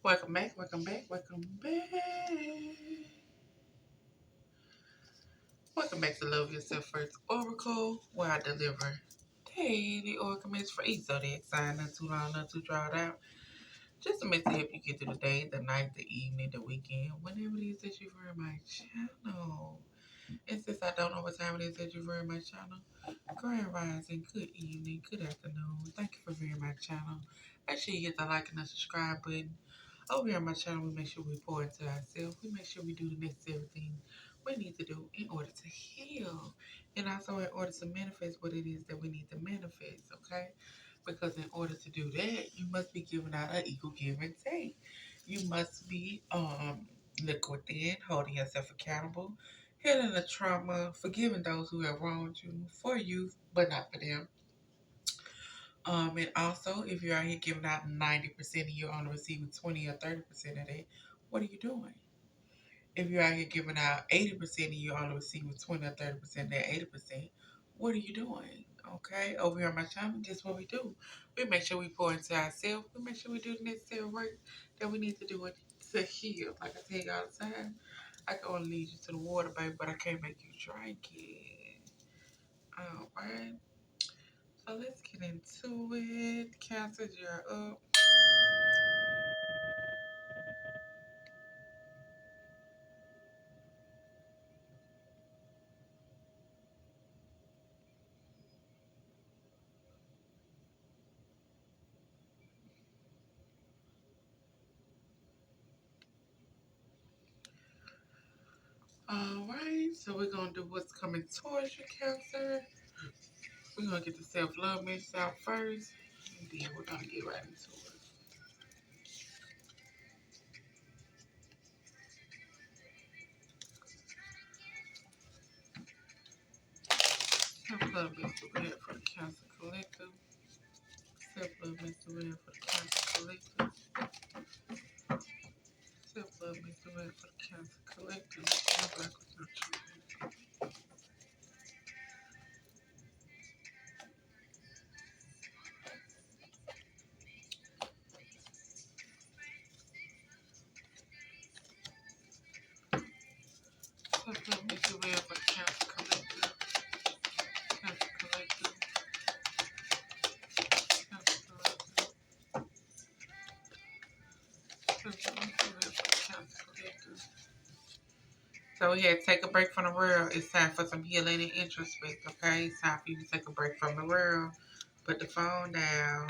Welcome back, welcome back, welcome back. Welcome back to Love Yourself First Oracle, where I deliver daily oracles for each zodiac sign, not too long, not too drawn out. Just a message to help you get through the day, the night, the evening, the weekend, whenever it is that you're in my channel. And since I don't know what time it is that you're in my channel, grand rising, good evening, good afternoon. Thank you for viewing my channel. Make sure you hit the like and the subscribe button. Over here on my channel, we make sure we pour into ourselves. We make sure we do the necessary things we need to do in order to heal. And also in order to manifest what it is that we need to manifest, okay? Because in order to do that, you must be giving out an equal give and take. You must be looking within, holding yourself accountable, healing the trauma, forgiving those who have wronged you, for you, but not for them. And also, if you're out here giving out 90% and you're only receiving 20 or 30% of that, what are you doing? If you're out here giving out 80% and you're only receiving 20 or 30% of that 80%, what are you doing? Okay, over here on my channel, just what we do. We make sure we pour into ourselves. We make sure we do the necessary work that we need to do it to heal. Like I tell you all the time, I can only lead you to the water, baby, but I can't make you drink it. All right. So let's get into it. Cancer, you're up. All right, so we're gonna do what's coming towards you, Cancer. We're gonna get the self-love message out first, and then we're gonna get right into it. Self-love message we have for the Cancer Collective. Self-love message we have for the Cancer Collective. Self-love message we have for the Cancer Collective. Self-love message we have for the Cancer Collective. Cancer Collective. Cancer Collective. Self-love message we have for the Cancer Collective. So we had to take a break from the world. It's time for some healing and introspect, okay? It's time for you to take a break from the world. Put the phone down.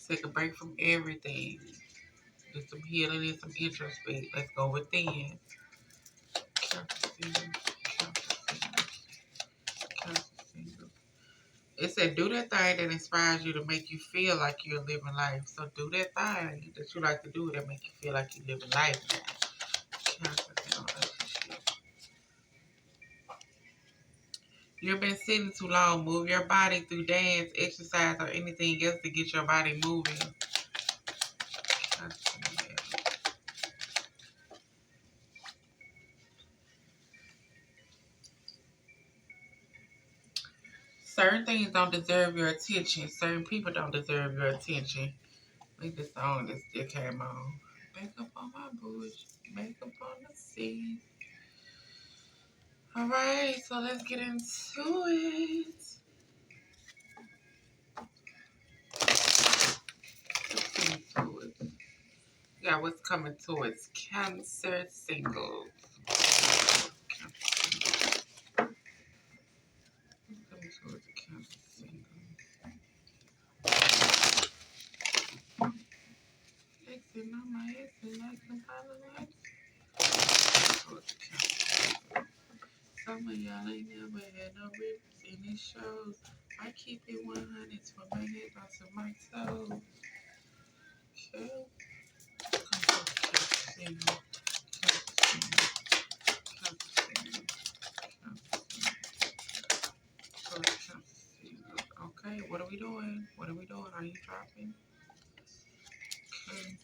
Take a break from everything. Do some healing and some introspect. Let's go within. It said, do that thing that inspires you to make you feel like you're living life. So do that thing that you like to do that make you feel like you're living life now. You've been sitting too long. Move your body through dance, exercise, or anything else to get your body moving. Certain things don't deserve your attention. Certain people don't deserve your attention. I think the song that still came on. Back up on my bush, back up on the sea. All right, so let's get into it. We got what's coming towards Cancer singles. Coming towards the Cancer singles. Exit on my exit like the highlights. Towards the Cancer. Some of y'all ain't never had no rips in it shows. I keep it 100 from my head down to my toes. Okay. Okay, what are we doing? What are we doing? Are you dropping? Okay.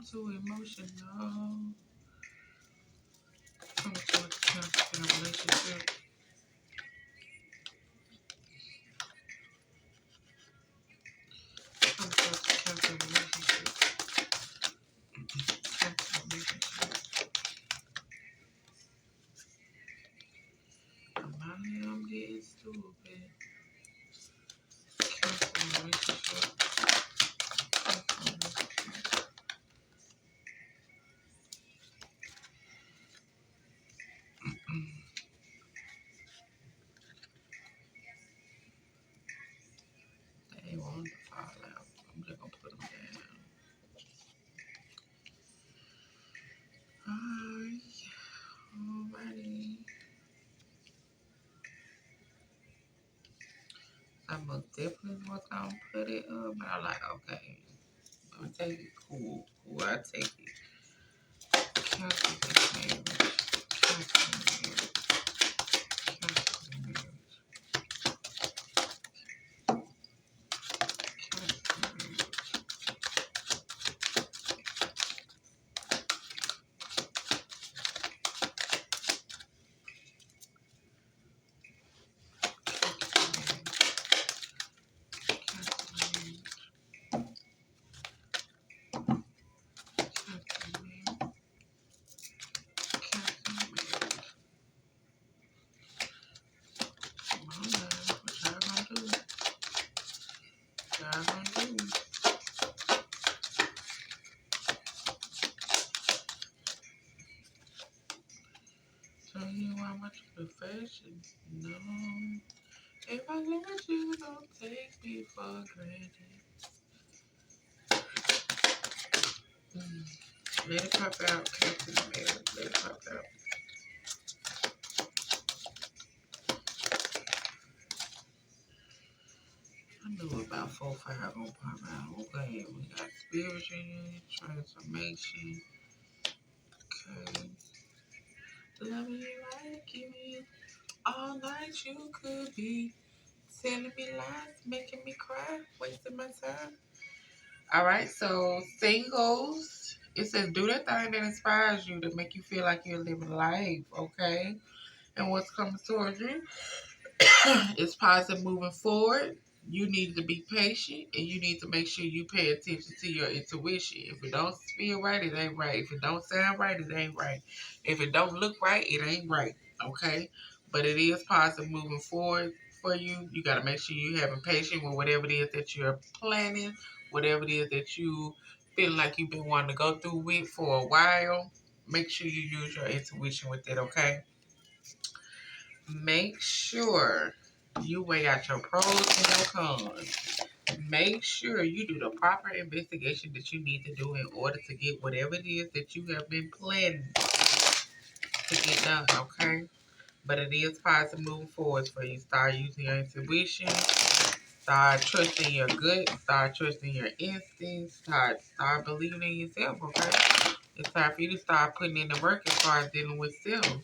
too emotional. Coming towards cancer in a relationship. Coming towards cancer in a relationship. Cancer in a relationship. I'm getting stupid. Cancer in a relationship. Cancer in a relationship. They want to fall out. I'm just gonna put them down. Alrighty. I most definitely was gonna put it up, but I'm like, okay, I'm gonna take it. Cool, I take it. Cancel this marriage. Cancel the marriage. Cancel the marriage. Cancel the marriage. So you want much profession? No. If I look at you, don't take me for granted. Let it pop out. Cancel the marriage. Let it pop out. I knew about 4-5 gonna pop out. Okay, we got spiritual union, transformation. Okay. Loving you right, giving you all night you could be. Telling me lies, making me cry, wasting my time. Alright, so singles. It says do that thing that inspires you to make you feel like you're living life, okay? And what's coming towards you is positive moving forward. You need to be patient and you need to make sure you pay attention to your intuition. If it don't feel right, it ain't right. If it don't sound right, it ain't right. If it don't look right, it ain't right. Okay? But it is positive moving forward for you. You got to make sure you having patience with whatever it is that you're planning, whatever it is that you feel like you've been wanting to go through with for a while. Make sure you use your intuition with it, okay? Make sure you weigh out your pros and your cons. Make sure you do the proper investigation that you need to do in order to get whatever it is that you have been planning to get done, okay? But it is positive moving forward for you. Start using your intuition. Start trusting your gut. Start trusting your instincts. Start believing in yourself, okay? It's time for you to start putting in the work as far as dealing with self.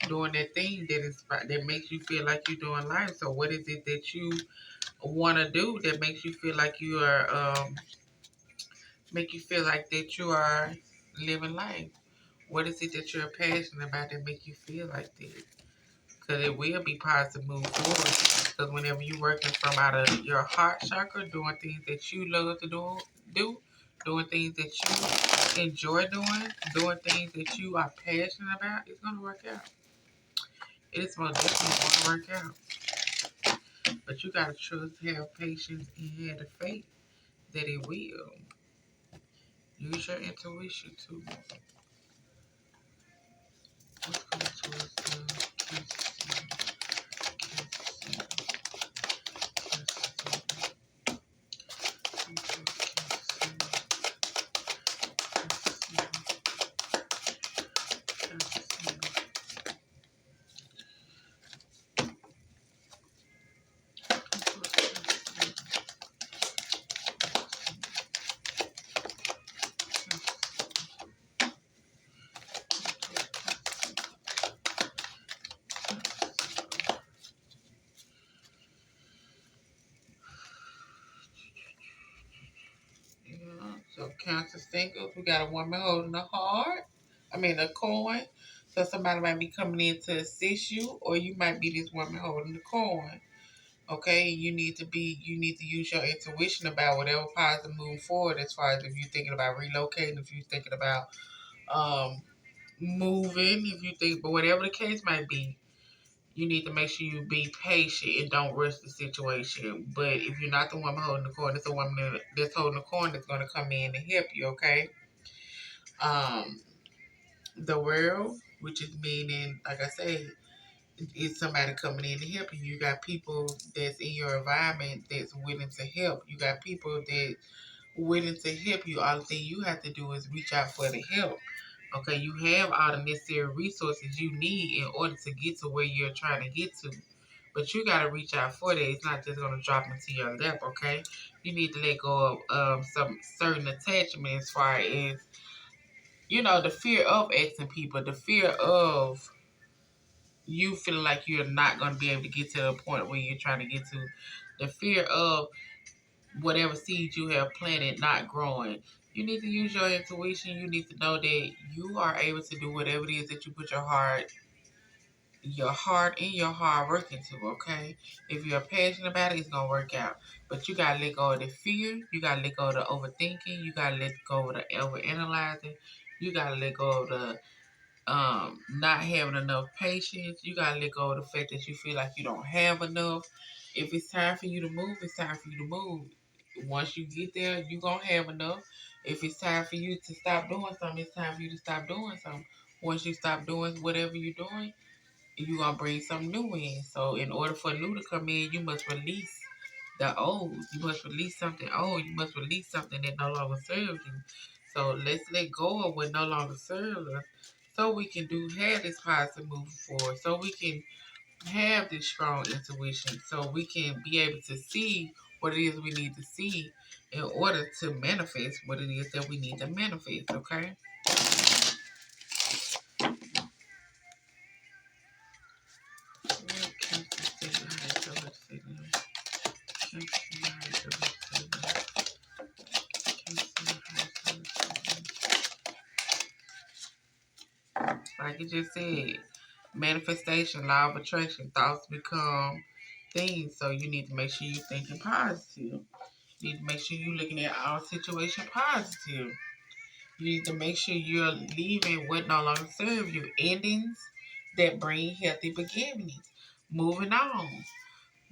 Doing that thing that makes you feel like you're doing life. So what is it that you want to do that makes you feel like you are that you are living life? What is it that you're passionate about that make you feel like this? Because it will be positive moving forward. Because whenever you're working from out of your heart chakra, doing things that you love to do, doing things that you enjoy doing things that you are passionate about, it's going to work out. It's most definitely going to work out. But you got to trust, have patience, and have the faith that it will. Use your intuition too. What's coming towards the cancer? Cancer singles. We got a woman holding a heart. A coin. So somebody might be coming in to assist you, or you might be this woman holding the coin. Okay, you need to use your intuition about whatever positive move forward, as far as if you're thinking about relocating, if you're thinking about um moving, if you think, but whatever the case might be, you need to make sure you be patient and don't rush the situation. But if you're not the woman holding the coin, it's a woman that's holding the coin that's going to come in and help you, okay? Um, the world, which is meaning, like I say, is somebody coming in to help you. You got people that's in your environment that's willing to help. You got people that willing to help you. All the thing you have to do is reach out for the help. Okay, you have all the necessary resources you need in order to get to where you're trying to get to. But you got to reach out for that. It's not just going to drop into your lap, okay? You need to let go of some certain attachment, as far as, the fear of asking people, the fear of you feeling like you're not going to be able to get to the point where you're trying to get to, the fear of whatever seed you have planted not growing. You need to use your intuition. You need to know that you are able to do whatever it is that you put and your hard work into, okay? If you're passionate about it, it's gonna work out. But you gotta let go of the fear, you gotta let go of the overthinking, you gotta let go of the overanalyzing, you gotta let go of the not having enough patience. You gotta let go of the fact that you feel like you don't have enough. If it's time for you to move, it's time for you to move. Once you get there, you gonna have enough. If it's time for you to stop doing something, it's time for you to stop doing something. Once you stop doing whatever you're doing, you're gonna bring something new in. So in order for new to come in, you must release the old. You must release something old. You must release something that no longer serves you. So let's let go of what no longer serves us, so we can have this positive moving forward. So we can have this strong intuition. So we can be able to see what it is we need to see in order to manifest what it is that we need to manifest. Okay. Like you just said, manifestation, law of attraction, thoughts become things. So you need to make sure you're thinking positive. You need to make sure you're looking at our situation positive. You need to make sure you're leaving what no longer serves you. Endings that bring healthy beginnings. Moving on.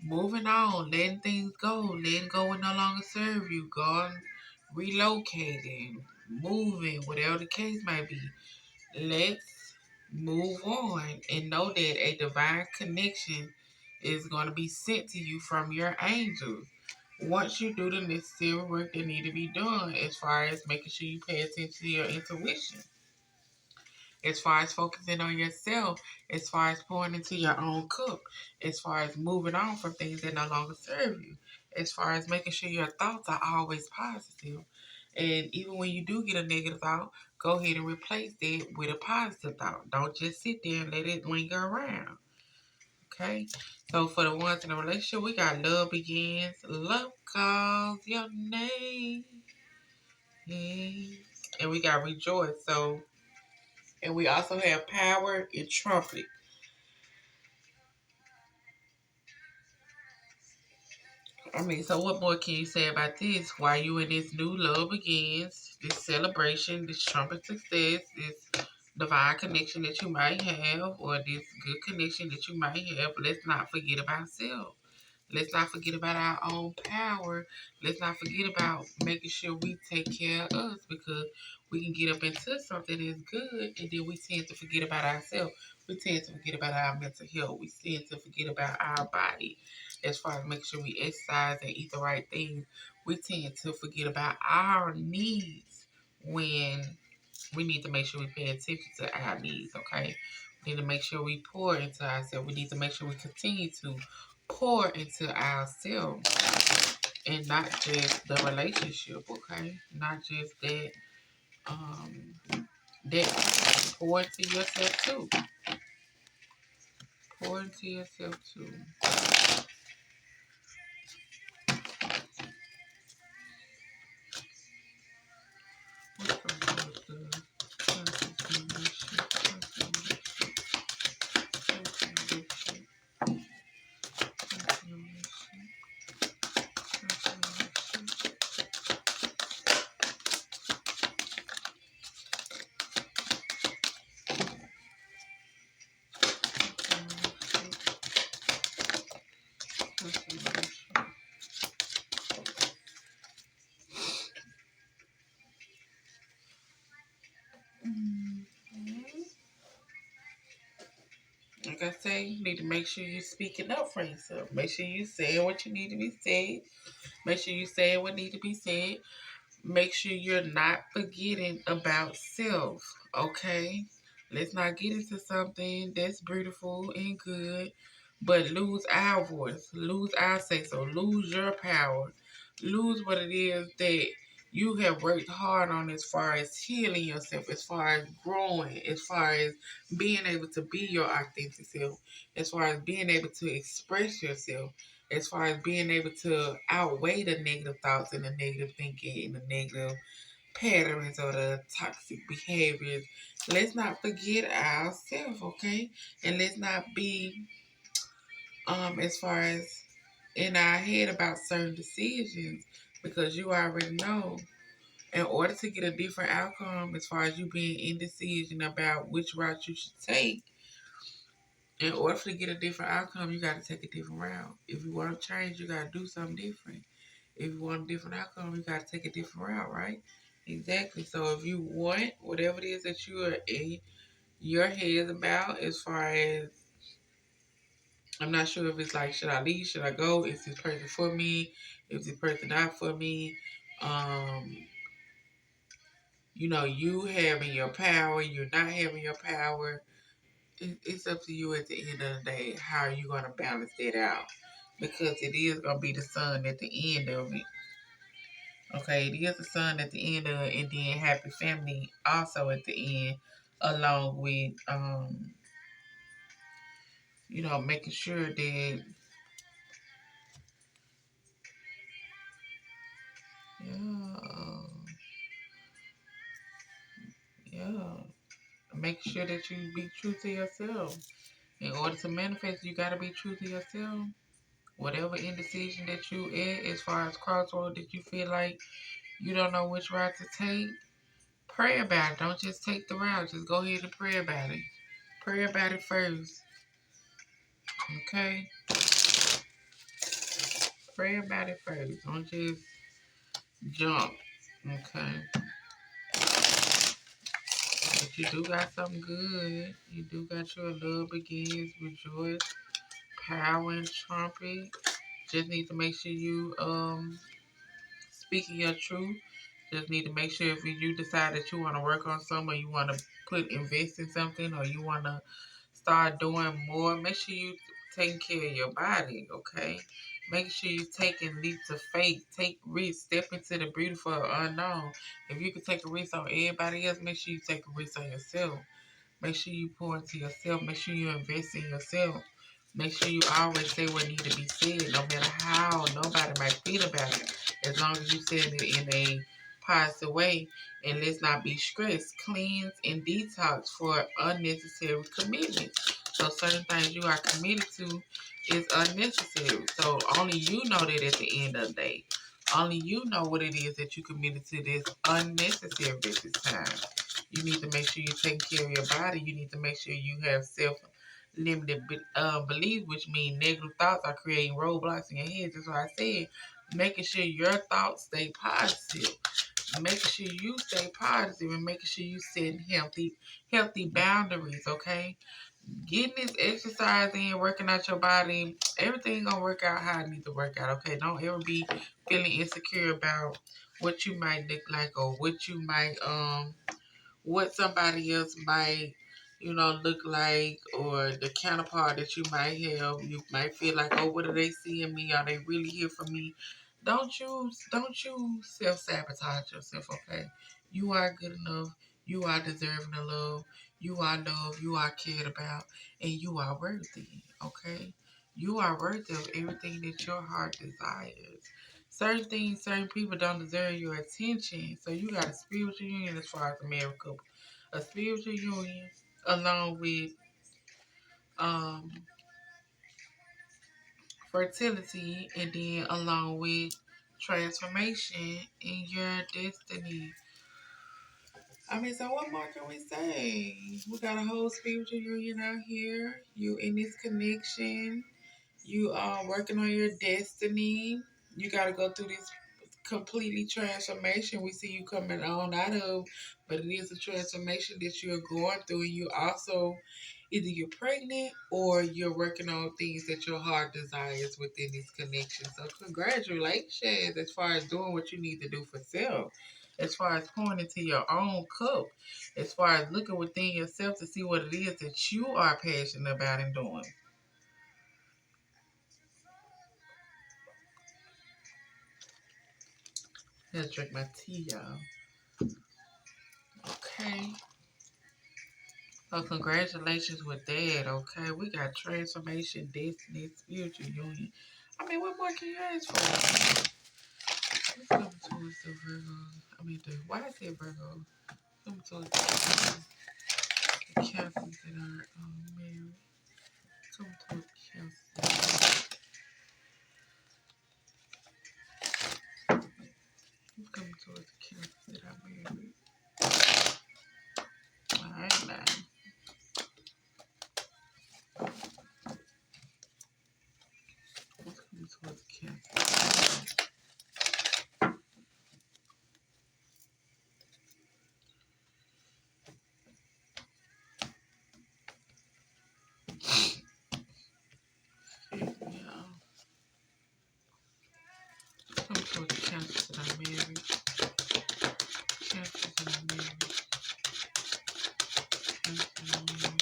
Moving on. Letting things go. Letting go what no longer serve you. Going, relocating, moving, whatever the case might be. Let's move on and know that a divine connection is going to be sent to you from your angels. Once you do the necessary work that need to be done, as far as making sure you pay attention to your intuition, as far as focusing on yourself, as far as pouring into your own cup, as far as moving on from things that no longer serve you, as far as making sure your thoughts are always positive. And even when you do get a negative thought, go ahead and replace that with a positive thought. Don't just sit there and let it linger around. Okay? So for the ones in a relationship, we got love begins. Love calls your name. And we got rejoice. So, and we also have power and trumpet. So what more can you say about this? Why you in this new love begins, this celebration, this trumpet success, this divine connection that you might have, or this good connection that you might have, let's not forget about self. Let's not forget about our own power. Let's not forget about making sure we take care of us, because we can get up into something that's good and then we tend to forget about ourselves. We tend to forget about our mental health. We tend to forget about our body, as far as making sure we exercise and eat the right things. We tend to forget about our needs when we need to make sure we pay attention to our needs, okay? We need to make sure we pour into ourselves. We need to make sure we continue to pour into ourselves, and not just the relationship, okay? Not just that, that pour into yourself too. Pour into yourself too. like I say, you need to make sure you're speaking up for yourself. Make sure you saying what you need to be said. Make sure you saying what need to be said. Make sure you're not forgetting about self, okay? Let's not get into something that's beautiful and good, but lose our voice, lose our say so, lose your power, lose what it is that you have worked hard on as far as healing yourself, as far as growing, as far as being able to be your authentic self, as far as being able to express yourself, as far as being able to outweigh the negative thoughts and the negative thinking and the negative patterns or the toxic behaviors. Let's not forget ourselves, okay? And let's not be as far as in our head about certain decisions, because you already know in order to get a different outcome as far as you being indecision about which route you should take, in order to get a different outcome, you got to take a different route. If you want to change, you got to do something different. If you want a different outcome, you got to take a different route, right? Exactly. So if you want whatever it is that you are in your head about, as far as I'm not sure if it's like, should I leave? Should I go? Is this person for me? Is this person not for me? Um, you having your power, you're not having your power. It's up to you at the end of the day. How are you going to balance that out? Because it is going to be the sun at the end of it. Okay, it is the sun at the end of it, and then happy family also at the end, along with making sure that yeah, yeah, making sure that you be true to yourself. In order to manifest, you gotta be true to yourself. Whatever indecision that you in, as far as crossroad that you feel like you don't know which route to take, pray about it. Don't just take the route. Just go ahead and pray about it. Pray about it first. Okay? Pray about it first. Don't just jump. Okay? But you do got something good. You do got your love begins, rejoice, power, and trumpet. Just need to make sure you speaking your truth. Just need to make sure if you decide that you want to work on something, or you want to invest in something, or you want to start doing more, make sure you taking care of your body, okay? Make sure you taking leaps of faith. Take risks. Step into the beautiful unknown. If you can take a risk on everybody else, make sure you take a risk on yourself. Make sure you pour into yourself. Make sure you invest in yourself. Make sure you always say what needs to be said, no matter how nobody might feel about it. As long as you saying it in a positive way, and let's not be stressed. Cleanse and detox for unnecessary commitment. So certain things you are committed to is unnecessary. So only you know that at the end of the day. Only you know what it is that you committed to that's unnecessary at this time. You need to make sure you take care of your body. You need to make sure you have self-limited beliefs, which means negative thoughts are creating roadblocks in your head. That's why I said making sure your thoughts stay positive. Making sure you stay positive and making sure you set healthy boundaries, okay? Getting this exercise in, working out your body, everything gonna work out how it needs to work out, okay? Don't ever be feeling insecure about what you might look like, or what somebody else might, look like, or the counterpart that you might have. You might feel like, oh, what do they see in me? Are they really here for me? Don't you self sabotage yourself, okay? You are good enough. You are deserving of love. You are loved. You are cared about, and you are worthy, okay? You are worthy of everything that your heart desires. Certain things, certain people don't deserve your attention. So you got a spiritual union as far as a married couple. A spiritual union along with um fertility, and then along with transformation in your destiny. I mean, so what more can we say? We got a whole spiritual union out here. You in this connection. You are working on your destiny. You got to go through this completely transformation we see you coming on out of, but it is a transformation that you're going through, and you also either you're pregnant or you're working on things that your heart desires within this connection. So congratulations as far as doing what you need to do for self, as far as pouring into your own cup, as far as looking within yourself to see what it is that you are passionate about and doing. Let's drink my tea, y'all. Okay. So congratulations with that, okay? We got transformation, destiny, spiritual union. I mean, what more can you ask for? Let's come towards the Virgo. Why I said Virgo? Come towards the Cancers that are married. Come towards Cancer. Come towards the Cancers that are married. Alright, now. Let's come towards Cancer. Yeah. Come towards the Cancers that are married. Cancers that are married. Cancers that are married.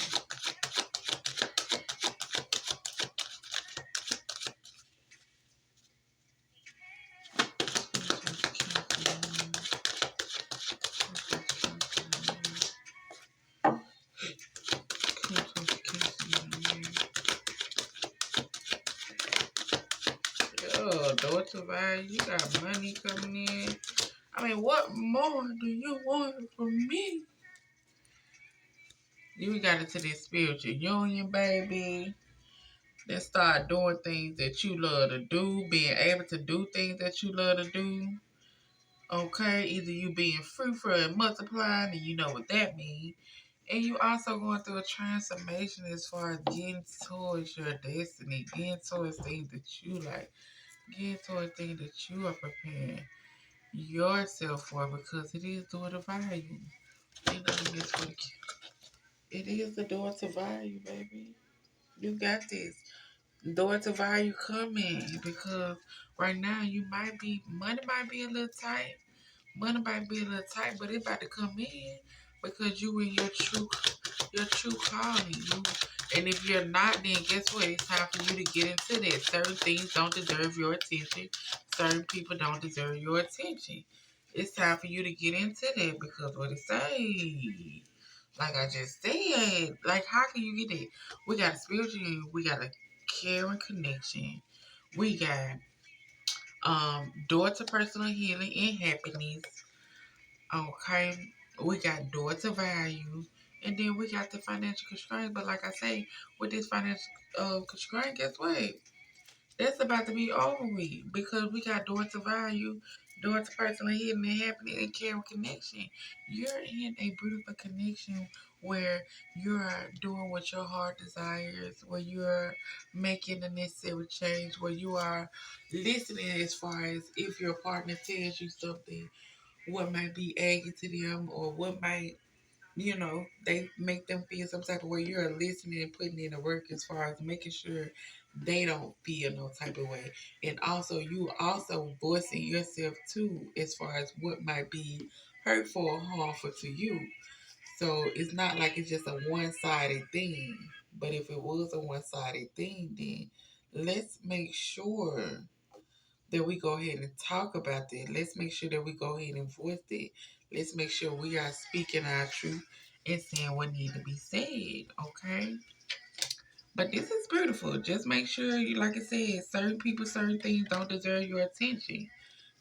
Yo, daughter value, you got money coming in. I mean, what more do you want from me? You got into this spiritual union, baby. Then start doing things that you love to do, being able to do things that you love to do. Okay, either you being fruitful and multiplying, and you know what that means. And you also going through a transformation as far as getting towards your destiny, getting towards things that you like, getting towards things that you are preparing yourself for, because it is door to value. You know, it is the door to value, baby. You got this. Door to value coming, because right now money might be a little tight. Money might be a little tight, but it about to come in because you in your true calling. And if you're not, then guess what? It's time for you to get into that. Certain things don't deserve your attention. Certain people don't deserve your attention. It's time for you to get into that, because what it say, like I just said, like how can you get it? We got a spiritual union, we got a caring connection, we got door to personal healing and happiness. Okay, we got door to value, and then we got the financial constraint. But like I say, with this financial constraint, guess what? That's about to be over with, because we got door to value, door to personal healing and happiness and care connection. You're in a beautiful connection where you're doing what your heart desires, where you're making the necessary change, where you are listening as far as if your partner tells you something, what might be aggy to them, or what might, they make them feel some type of way. You're listening and putting in the work as far as making sure they don't feel no type of way. And also, you also voicing yourself too, as far as what might be hurtful or harmful to you. So it's not like it's just a one-sided thing. But if it was a one-sided thing, then let's make sure that we go ahead and talk about that. Let's make sure that we go ahead and voice it. Let's make sure we are speaking our truth and saying what needs to be said, okay? But this is beautiful. Just make sure you, like I said, certain people, certain things don't deserve your attention.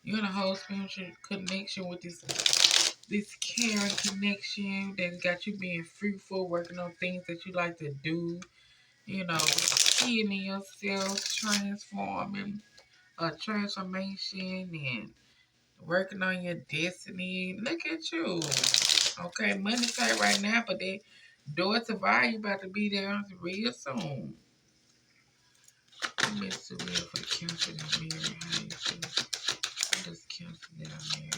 You're in a whole spiritual connection with this caring connection that got you being fruitful, working on things that you like to do, healing yourself, transforming, transformation, and working on your destiny. Look at you. Okay, money tight right now, but that door to value about to be there real soon. Mr. Real for the cancer that married. How you feel? I just cancel it on there.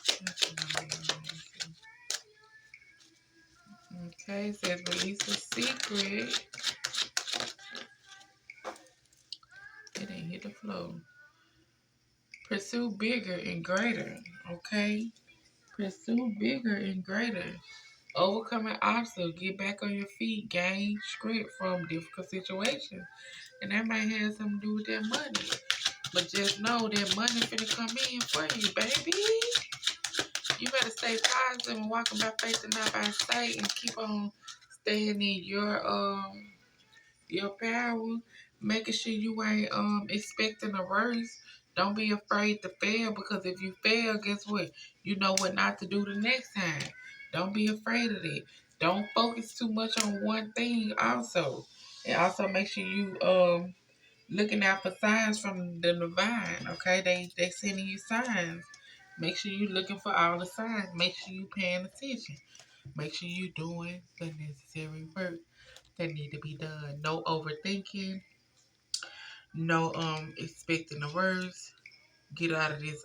Cancel it on there. Okay, it says release a secret. It ain't hit the flow. Pursue bigger and greater. Okay? Pursue bigger and greater. Overcoming obstacles. Get back on your feet. Gain strength from difficult situations. And that might have something to do with that money. But just know that money finna come in for you, baby. You better stay positive and walking by faith and not by sight and keep on staying in your power, making sure you ain't expecting the worst. Don't be afraid to fail, because if you fail, guess what? You know what not to do the next time. Don't be afraid of it. Don't focus too much on one thing also. And also make sure you looking out for signs from the divine, okay? They sending you signs. Make sure you looking for all the signs. Make sure you paying attention. Make sure you doing the necessary work that need to be done. No overthinking. No expecting the worst. Get out of this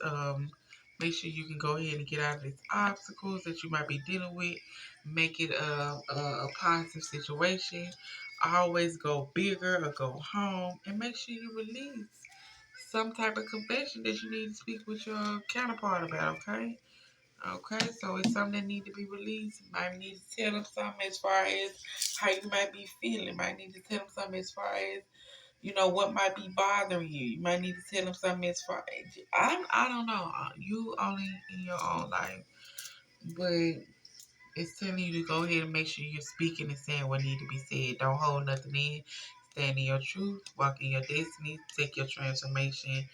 make sure you can go ahead and get out of these obstacles that you might be dealing with. Make it a positive situation. Always go bigger or go home, and make sure you release some type of confession that you need to speak with your counterpart about, okay? Okay, so it's something that need to be released. You might need to tell them something as far as how you might be feeling. You might need to tell them something as far as, you know, what might be bothering you. You might need to tell them something as far as, I don't know. You only in your own life. But it's telling you to go ahead and make sure you're speaking and saying what need to be said. Don't hold nothing in. Stand in your truth. Walk in your destiny. Take your transformation.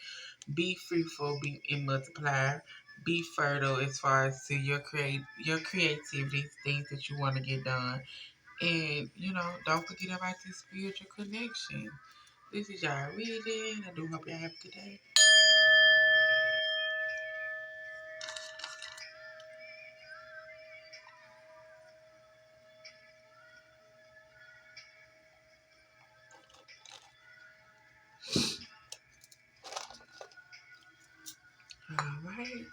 Be fruitful, be and multiply. Be fertile as far as to your creativity, things that you want to get done. And don't forget about this spiritual connection. This is y'all reading. I do hope y'all have a good day. All right.